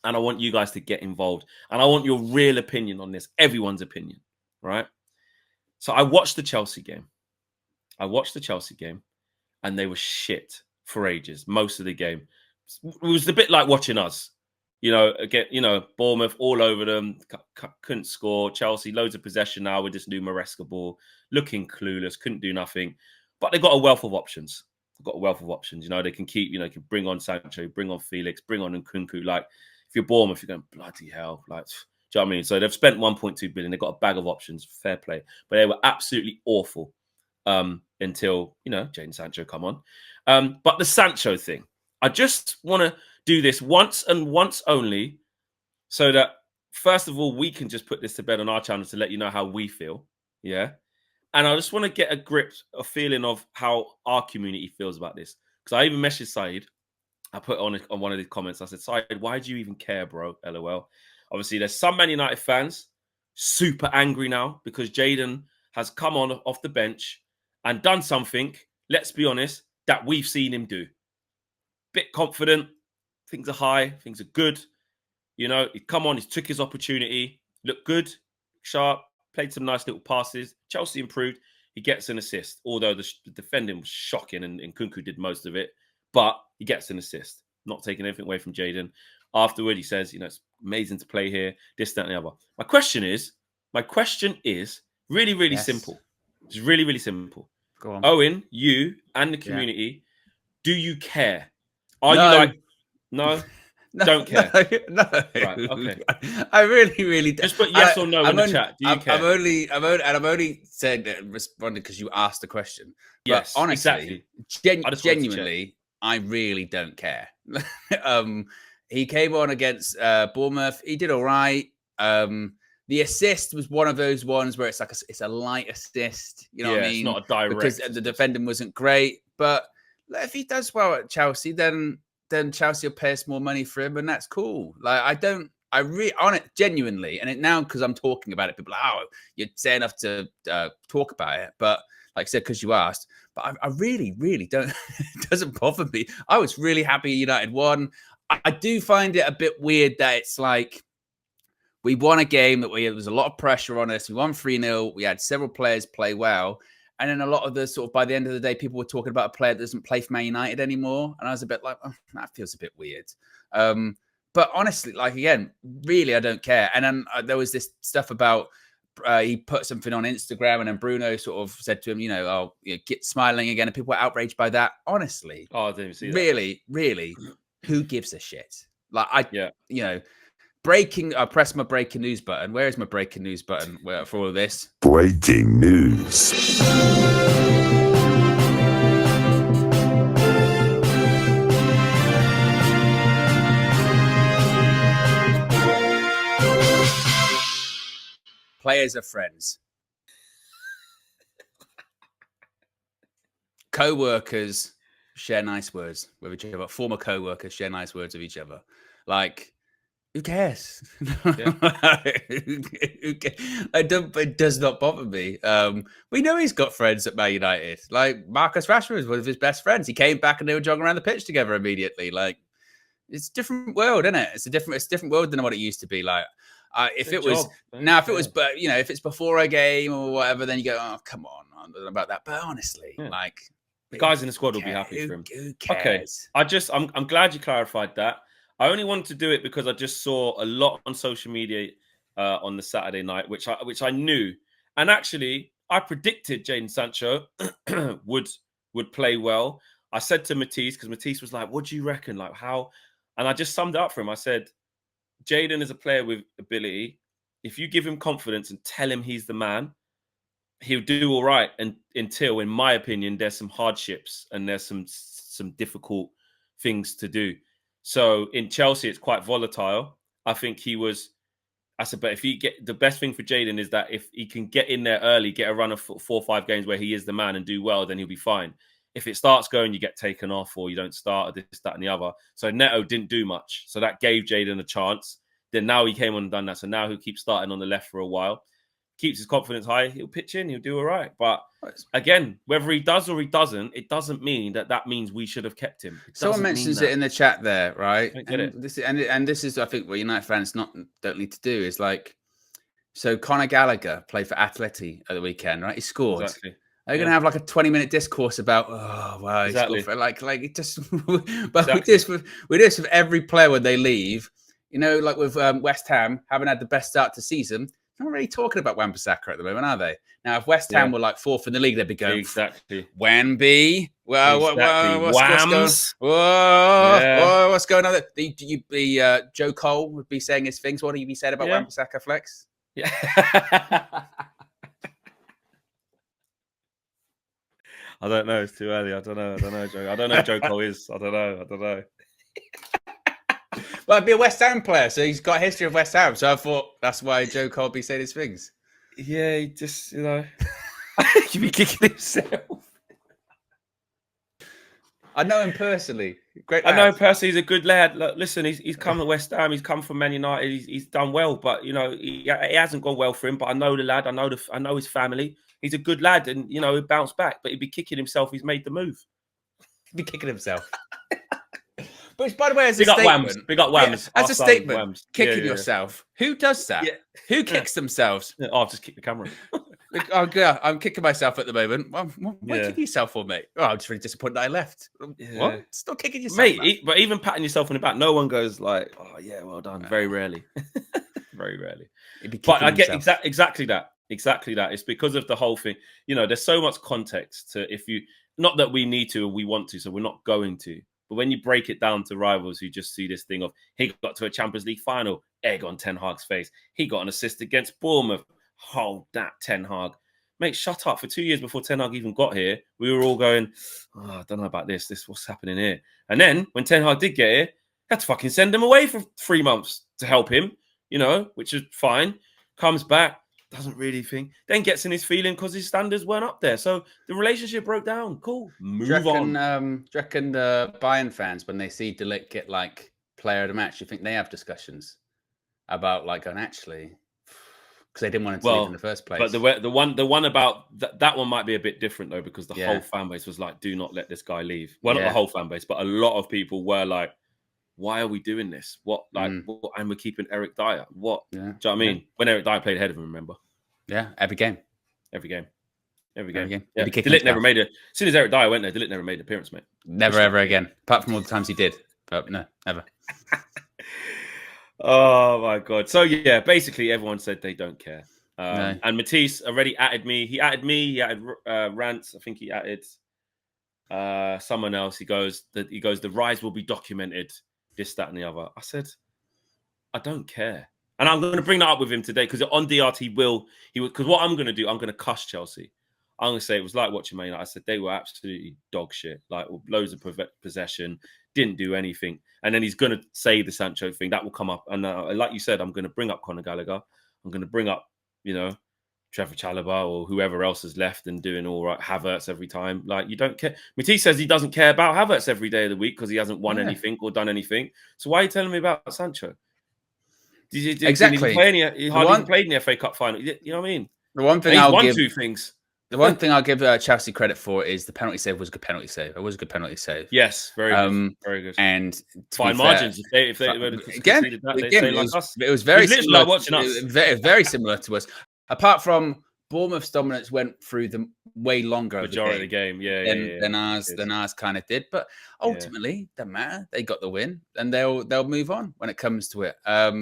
and I want you guys to get involved. And I want your real opinion on this, everyone's opinion, right? So I watched the Chelsea game. And they were shit for ages, most of the game. It was a bit like watching us. Again, Bournemouth all over them, couldn't score. Chelsea, loads of possession now with this new Maresca ball, looking clueless, couldn't do nothing. But they've got a wealth of options. They can keep, they can bring on Sancho, bring on Felix, bring on Nkunku. Like, if you're Bournemouth, you're going, bloody hell. Like, do you know what I mean? So they've spent 1.2 billion. They've got a bag of options, fair play. But they were absolutely awful until, Jadon Sancho come on. But the Sancho thing, I just want to do this once and once only so that, first of all, we can just put this to bed on our channel to let you know how we feel. Yeah. And I just want to get a feeling of how our community feels about this. Because I even messaged Saeed. I put on one of the comments. I said, Saeed, why do you even care, bro? LOL. Obviously, there's some Man United fans super angry now because Jadon has come on off the bench and done something, let's be honest, that we've seen him do. Bit confident. Things are high. Things are good. He come on. He took his opportunity. Looked good. Sharp. Played some nice little passes. Chelsea improved. He gets an assist. Although the defending was shocking and Nkunku did most of it. But he gets an assist. Not taking anything away from Jadon. Afterward, he says, it's amazing to play here. This, that, and the other. My question is really, really simple. It's really, really simple. Go on. Owen, you and the community, do you care? Are you like, no? No, don't care. No. Right, okay. I really, really just put yes or no in the chat. Do you care? I'm only saying that responding because you asked the question. But yes, honestly, exactly. Genuinely, I really don't care. He came on against Bournemouth. He did all right. The assist was one of those ones where it's like it's a light assist. You know what I mean? It's not a direct because assist. The defending wasn't great. But if he does well at Chelsea, then Chelsea will pay us more money for him, and that's cool. Like on it genuinely, and now because I'm talking about it, people are like, oh, you're saying enough to talk about it. But like I said, because you asked, but I really, really don't. It doesn't bother me. I was really happy United won. I do find it a bit weird that it's like we won a game that there was a lot of pressure on us. We won 3-0. We had several players play well. And then a lot of the sort of by the end of the day, people were talking about a player that doesn't play for Man United anymore. And I was a bit like, oh, that feels a bit weird. But honestly, like, again, really, I don't care. And then there was this stuff about he put something on Instagram and then Bruno sort of said to him, get smiling again. And people were outraged by that. Honestly. Oh, I didn't see that. Really, really, who gives a shit? Breaking, I press my breaking news button. Where is my breaking news button for all of this? Breaking news. Players are friends. Co-workers share nice words with each other. Former co-workers share nice words with each other. Like, who cares? Yeah. It does not bother me. We know he's got friends at Man United. Like, Marcus Rashford is one of his best friends. He came back and they were jogging around the pitch together immediately. Like, it's a different world, isn't it? It's a different world than what it used to be. Like, if it was, if it's before a game or whatever, then you go, oh, come on, I don't know about that. But honestly, like, the guys in the squad will be happy for him. Who cares? Okay, I'm glad you clarified that. I only wanted to do it because I just saw a lot on social media on the Saturday night, which I knew, and actually I predicted Jadon Sancho would play well. I said to Matisse, because Matisse was like, "What do you reckon? Like how?" And I just summed it up for him. I said, "Jadon is a player with ability. If you give him confidence and tell him he's the man, he'll do all right. And until, in my opinion, there's some hardships and there's some difficult things to do." So in Chelsea, it's quite volatile. I think but if he the best thing for Jadon is that if he can get in there early, get a run of 4 or 5 games where he is the man and do well, then he'll be fine. If it starts going, you get taken off or you don't start or this, that, and the other. So Neto didn't do much. So that gave Jadon a chance. Then now he came on and done that. So now he'll keep starting on the left for a while. keeps his confidence high, he'll pitch in, he'll do all right. But again, whether he does or he doesn't, it doesn't mean that means we should have kept him. Someone mentions it in the chat there, right? I get it. This is, I think, what United fans don't need to do is like. So Conor Gallagher played for Atleti at the weekend, right? He scored. Exactly. They're going to have like a 20-minute discourse about, oh, wow, Exactly. he scored for, like it just, but we do this with every player when they leave, you know, like with West Ham, haven't had the best start to season. They're not really talking about Wan-Bissaka at the moment, are they? Now, if West Ham were like 4th in the league, they'd be going, exactly. Wemby. Well, exactly. what's going on there? Joe Cole would be saying his things. What do you be said about Wan-Bissaka flex? Yeah. I don't know. It's too early. I don't know, Joe. I don't know who Joe Cole is. I don't know. Well, I'd be a West Ham player, so he's got a history of West Ham. So I thought that's why Joe Cole be saying his things. Yeah, he just, you know, he'd be kicking himself. I know him personally. Great lad. I know him personally. He's a good lad. Look, listen, he's come to West Ham. He's come from Man United. He's done well, but you know, he hasn't gone well for him. But I know the lad. I know his family. He's a good lad, and you know, he'll bounce back. But he'd be kicking himself. He's made the move. He'd be kicking himself. But by the way, as big a up statement, Whams. Big up Whams. As a statement, Whams. kicking yourself. Who does that? Yeah. Who kicks themselves? Oh, I've just kicked the camera. Oh, yeah, I'm kicking myself at the moment. What kicking yourself for, mate? Oh, I'm just really disappointed that I left. Yeah. What? Stop kicking yourself, mate. But even patting yourself on the back, no one goes like, "Oh yeah, well done." Very rarely. Very rarely. But I get exactly that. Exactly that. It's because of the whole thing. You know, there's so much context to if you. Not that we need to or we want to, so we're not going to. But when you break it down to rivals who just see this thing of he got to a Champions League final, egg on Ten Hag's face. He got an assist against Bournemouth. Hold that, Ten Hag. Mate, shut up. For 2 years before Ten Hag even got here, we were all going, oh, I don't know about this. What's happening here? And then when Ten Hag did get here, had to fucking send him away for 3 months to help him, you know, which is fine. Comes back, doesn't really think, then gets in his feeling because his standards weren't up there. So the relationship broke down. Cool. Move on. Do you reckon the Bayern fans, when they see De Ligt get like player of the match, you think they have discussions about like going, actually, because they didn't want him to leave in the first place? But the one about that one might be a bit different though, because the whole fan base was like, do not let this guy leave. Well, not the whole fan base, but a lot of people were like, why are we doing this? What, like, what, and we're keeping Eric Dyer. What? Yeah. Do you know what I mean? When Eric Dyer played ahead of him, remember? Yeah, every game. Yeah. De Ligt never made it. As soon as Eric Dyer went there, De Ligt never made an appearance, mate. Never, ever again. Apart from all the times he did. But no, never. Oh, my God. So, yeah, basically everyone said they don't care. No. And Matisse already added me. He added Rants. I think he added someone else. He goes, the rise will be documented, this, that, and the other. I said, I don't care. And I'm going to bring that up with him today because on DRT he will, because what I'm going to do, I'm going to cuss Chelsea. I'm going to say it was like watching Man United. I said they were absolutely dog shit, like loads of possession, didn't do anything. And then he's going to say the Sancho thing. That will come up. And like you said, I'm going to bring up Conor Gallagher. I'm going to bring up, you know, Trevor Chalobah or whoever else is left and doing all right. Havertz every time. Like, you don't care. Matisse says he doesn't care about Havertz every day of the week because he hasn't won anything or done anything. So why are you telling me about Sancho? Exactly. He hardly even played in the FA Cup final. You know what I mean? The one thing he's I'll won give, 2 things. The one thing I'll give Chelsea credit for is the penalty save was a good penalty save. It was a good penalty save. Yes, very good. Very good. And fine margins. If they it was very similar. Like watching us. Very similar to us. Apart from Bournemouth's dominance went through the way longer majority of the game. Than ours kind of did. But ultimately, doesn't matter. They got the win, and they'll move on when it comes to it.